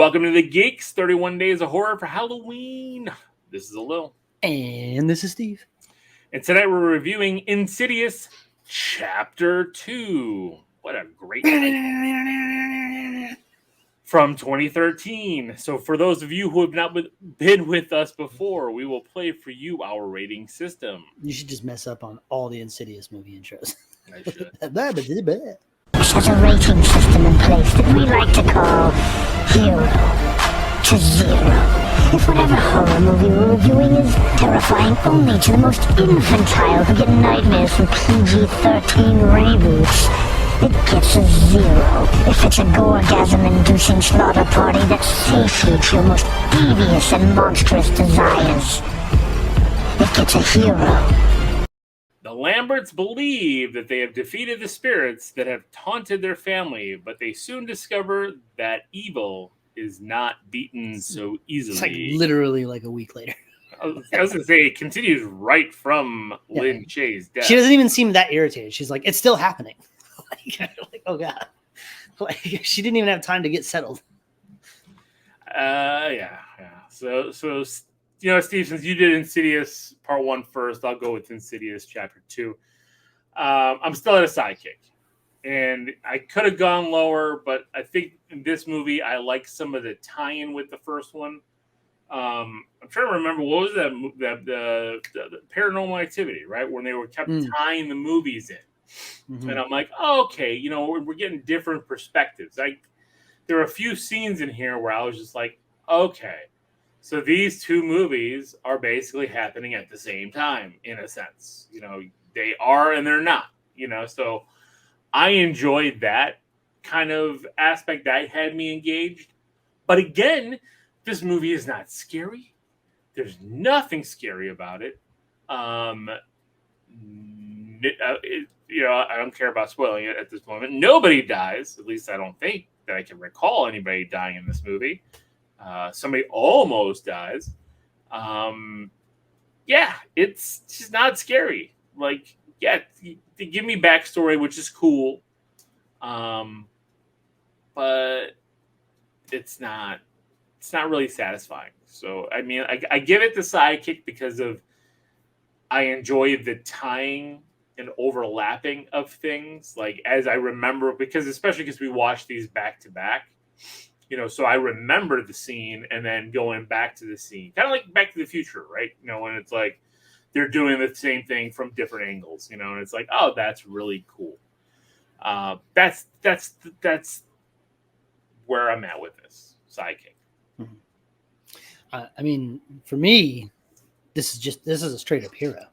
welcome to the Geekz 31 Days of Horror for Halloween. This is Lil. And this is Steve. And tonight we're reviewing Insidious Chapter 2. What a great title. From 2013. So for those of you who have not been with us before, we will play for you our rating system. You should just mess up on all the Insidious movie intros. I should. This has a rating system in place that we like to call 0 to 0. If whatever horror movie we're reviewing is terrifying only to the most infantile who get nightmares from PG-13 reboots, it gets a 0. If it's a gorgasm-inducing slaughter party that satiates your most devious and monstrous desires, it gets a hero. The Lamberts believe that they have defeated the spirits that have taunted their family, but they soon discover that evil is not beaten so easily. It's like literally like a week later. I was going to say, it continues right from Lynn Che's death. She doesn't even seem that irritated. She's like, it's still happening. like, oh God. Like, she didn't even have time to get settled. Yeah. So you know, Steve, since you did Insidious Part 1 first, I'll go with Insidious Chapter 2. I'm still at a sidekick. And I could have gone lower, but I think in this movie, I like some of the tie-in with the first one. I'm trying to remember, what was that the Paranormal Activity, right? When they were kept tying the movies in. Mm-hmm. And I'm like, oh, okay, you know, we're getting different perspectives. There are a few scenes in here where I was just like, okay. So these two movies are basically happening at the same time, in a sense. You know, they are and they're not, you know. So I enjoyed that kind of aspect that had me engaged. But again, this movie is not scary. There's nothing scary about it. You know, I don't care about spoiling it at this moment. Nobody dies, at least I don't think that I can recall anybody dying in this movie. Somebody almost dies. Yeah, it's just not scary. Like, yeah, they give me backstory, which is cool. But it's not really satisfying. So, I mean, I give it the sidekick because of I enjoy the tying and overlapping of things. Like, as I remember, especially because we watched these back to back. You know, so I remember the scene and then going back to the scene. Kind of like Back to the Future, right? You know, when it's like they're doing the same thing from different angles, you know, and it's like, oh, that's really cool. That's where I'm at with this sidekick. I mean, for me, this is a straight up hero.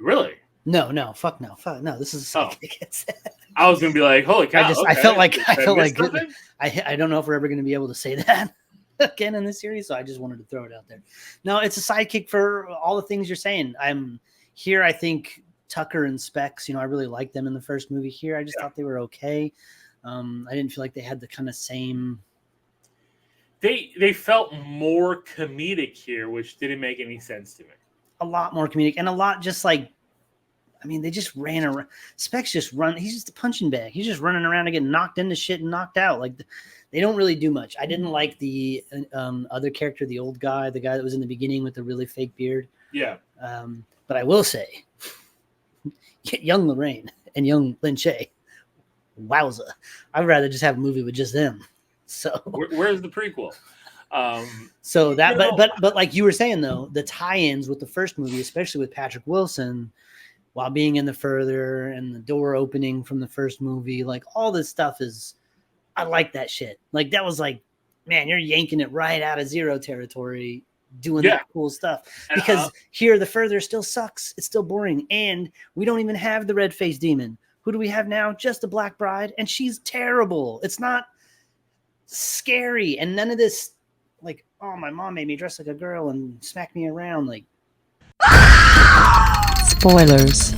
Really? No, fuck no. This is a sidekick. I was gonna be like, holy cow! I felt like I don't know if we're ever gonna be able to say that again in this series, so I just wanted to throw it out there. No, it's a sidekick for all the things you're saying. I'm here. I think Tucker and Specs. You know, I really liked them in the first movie. Here, I just thought they were okay. I didn't feel like they had the kind of same. They felt more comedic here, which didn't make any sense to me. A lot more comedic and a lot just like. I mean, they just ran around. Specs just run. He's just a punching bag. He's just running around and getting knocked into shit and knocked out. Like, they don't really do much. I didn't like the other character, the old guy, the guy that was in the beginning with the really fake beard. Yeah. But I will say, young Lorraine and young Lin Shaye, wowza. I'd rather just have a movie with just them. So where's the prequel? So that, but like you were saying though, the tie-ins with the first movie, especially with Patrick Wilson. While being in the further and the door opening from the first movie, like all this stuff I like that shit. Like that was like, man, you're yanking it right out of Zero territory, doing that cool stuff. Because here the further still sucks. It's still boring. And we don't even have the red-faced demon. Who do we have now? Just the Black Bride. And she's terrible. It's not scary. And none of this like, oh, my mom made me dress like a girl and smack me around. Like, Spoilers.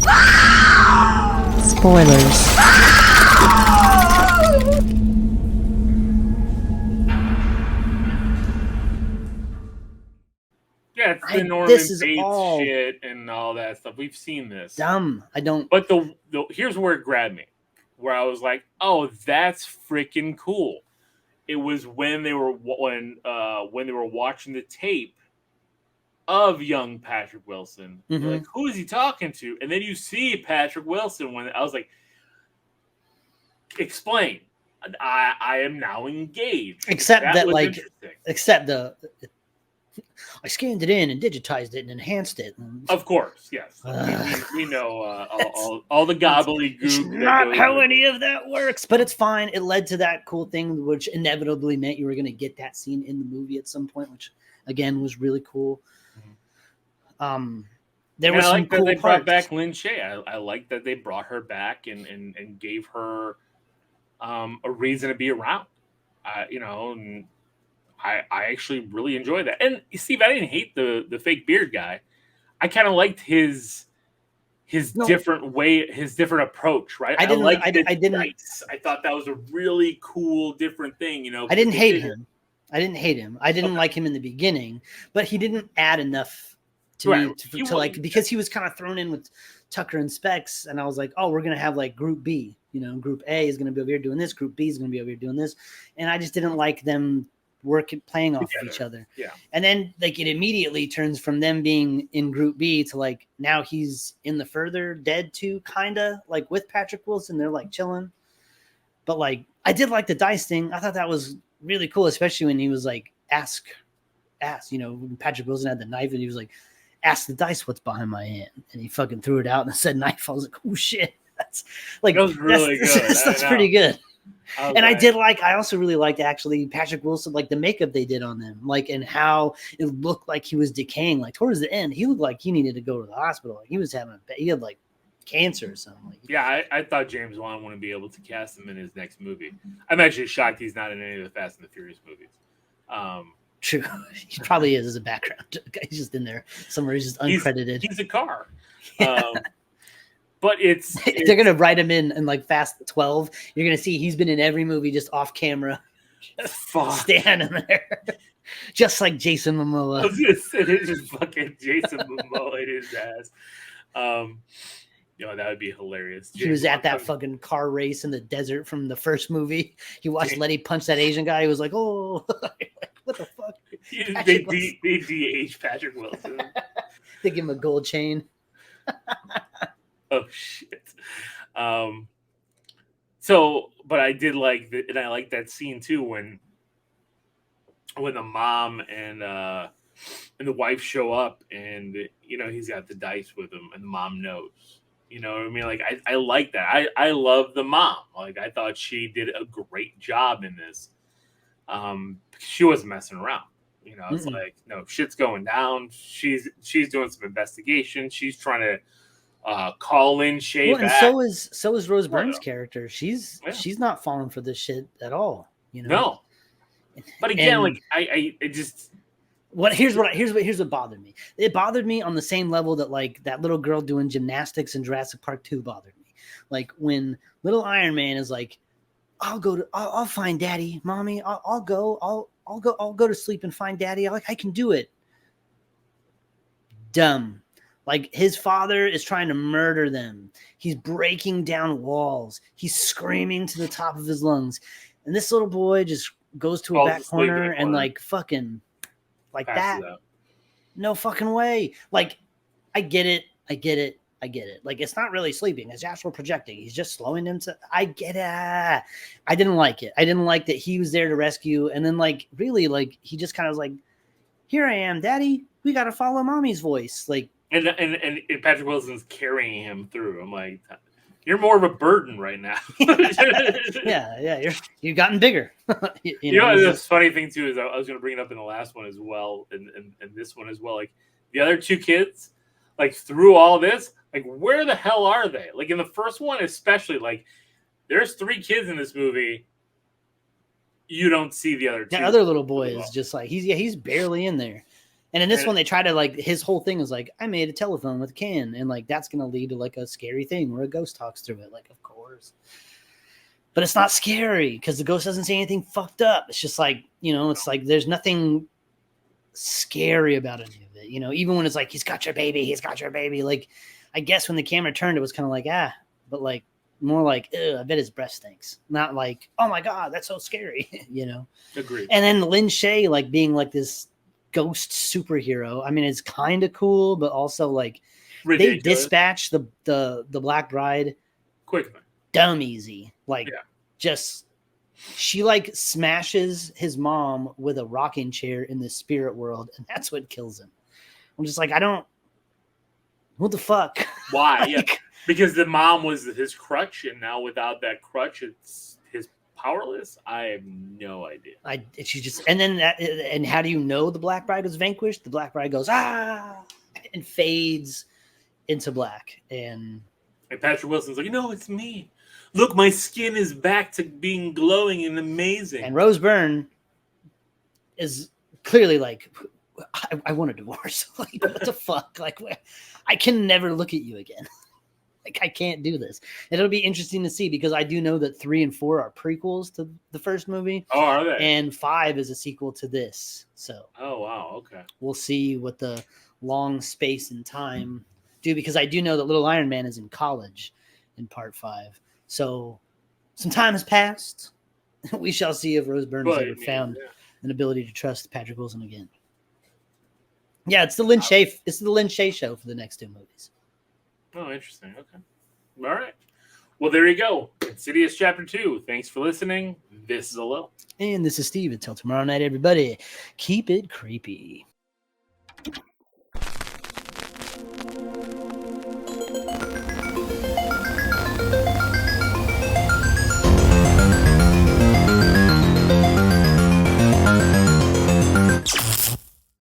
Yeah, it's the Norman Bates shit and all that stuff. We've seen this. Dumb. I don't. But here's where it grabbed me, where I was like, "Oh, that's freaking cool." It was when they were watching the tape of young Patrick Wilson. Mm-hmm. Like, who is he talking to? And then you see Patrick Wilson when I was like, explain. I am now engaged. Except that like, interesting. I scanned it in and digitized it and enhanced it. Of course, yes. We know all the gobbledygook. It's not how any of that works, but it's fine. It led to that cool thing, which inevitably meant you were going to get that scene in the movie at some point, which again was really cool. There was some cool that they parts. brought back Lin Shaye. I like that they brought her back and gave her a reason to be around. And I actually really enjoyed that. And Steve, I didn't hate the fake beard guy. I kind of liked his different way, his different approach, right? I thought that was a really cool, different thing. I didn't hate him. I didn't like him in the beginning, but he didn't add enough to me to like, because he was kind of thrown in with Tucker and Specs, and I was like, oh, we're gonna have like Group B. Group A is gonna be over here doing this. Group B is gonna be over here doing this, and I just didn't like them playing off of each other. Yeah. And then like it immediately turns from them being in Group B to like now he's in the further dead too, kinda like with Patrick Wilson. They're like chilling. But like I did like the dice thing. I thought that was really cool, especially when he was like ask, when Patrick Wilson had the knife and he was like, ask the dice what's behind my hand. And he fucking threw it out and said knife. I was like, oh shit. That's like that was really good. That's pretty good. And I also really liked actually Patrick Wilson, like the makeup they did on them, like, and how it looked like he was decaying. Like towards the end, he looked like he needed to go to the hospital. Like he had like cancer or something. Like, yeah, I thought James Wan wouldn't be able to cast him in his next movie. I'm actually shocked he's not in any of the Fast and the Furious movies. True, he probably is as a background. He's just in there somewhere. He's just uncredited. He's a car. But they're gonna write him in like Fast 12. You're gonna see he's been in every movie just off camera, standing there, just like Jason Momoa. It's just fucking Jason Momoa in his ass. That would be hilarious. He was at that fucking car race in the desert from the first movie. He watched Letty punch that Asian guy. He was like, "Oh, what the fuck?" They de-age Patrick Wilson. They give him a gold chain. Oh shit. But I did like that, and I like that scene too when the mom and the wife show up, and he's got the dice with him, and the mom knows. You know what I mean? Like I like that. I love the mom. Like I thought she did a great job in this. She wasn't messing around. It's like, no, shit's going down. She's doing some investigation. She's trying to call in Shaye back. And so is Rose Byrne's character. She's not falling for this shit at all. No. But again, I just here's what bothered me. It bothered me on the same level that like that little girl doing gymnastics in Jurassic Park 2 bothered me. Like when little Iron Man is like, I'll find Daddy, Mommy. I'll go to sleep and find Daddy. I can do it. Dumb. Like his father is trying to murder them. He's breaking down walls. He's screaming to the top of his lungs. And this little boy just goes to a back corner and like fucking like that. No fucking way. Like I get it. Like it's not really sleeping. It's astral projecting. He's just slowing him to. I get it. I didn't like it. I didn't like that he was there to rescue. And then like really like he just kind of was like, here I am, Daddy. We got to follow Mommy's voice. Like. And Patrick Wilson's carrying him through. I'm like, you're more of a burden right now. yeah. You've gotten bigger. The funny thing too is I was going to bring it up in the last one as well, and this one as well. Like the other two kids, like through all this, like where the hell are they? Like in the first one, especially, like there's 3 kids in this movie. You don't see the other two. The other little boy is just like he's barely in there. And in this one, they try to like his whole thing is like, I made a telephone with a can, and like that's gonna lead to like a scary thing where a ghost talks through it. Like, of course, but it's not scary because the ghost doesn't say anything fucked up. It's just like it's like there's nothing scary about any of it. Even when it's like he's got your baby. Like, I guess when the camera turned, it was kind of like but like More like, I bet his breath stinks. Not like, oh my God, that's so scary, Agreed. And then Lin Shaye, like being like this ghost superhero. I mean, it's kind of cool, but also like Ridiculous. they dispatch the Black Bride quickly, dumb easy. Like, just she like smashes his mom with a rocking chair in the spirit world, and that's what kills him. I'm just like, what the fuck? Why? Like, because the mom was his crutch, and now without that crutch, it's his powerless. I have no idea. And how do you know the Black Bride was vanquished? The Black Bride goes and fades into black, and Patrick Wilson's like, it's me. Look, my skin is back to being glowing and amazing. And Rose Byrne is clearly like, I want a divorce. Like, what the fuck? Like, I can never look at you again. Like, I can't do this. And it'll be interesting to see, because I do know that 3 and 4 are prequels to the first movie. Oh, are they? And 5 is a sequel to this. So, oh wow, okay. We'll see what the long space and time do, because I do know that Little Iron Man is in college in part 5. So some time has passed. We shall see if Rose Byrne has ever found an ability to trust Patrick Wilson again. Yeah, it's the Lin Shaye. It's the Lin Shaye show for the next 2 movies. Oh, interesting. Okay. All right. Well, there you go. Insidious Chapter 2. Thanks for listening. This is Alil. And this is Steve. Until tomorrow night, everybody, keep it creepy.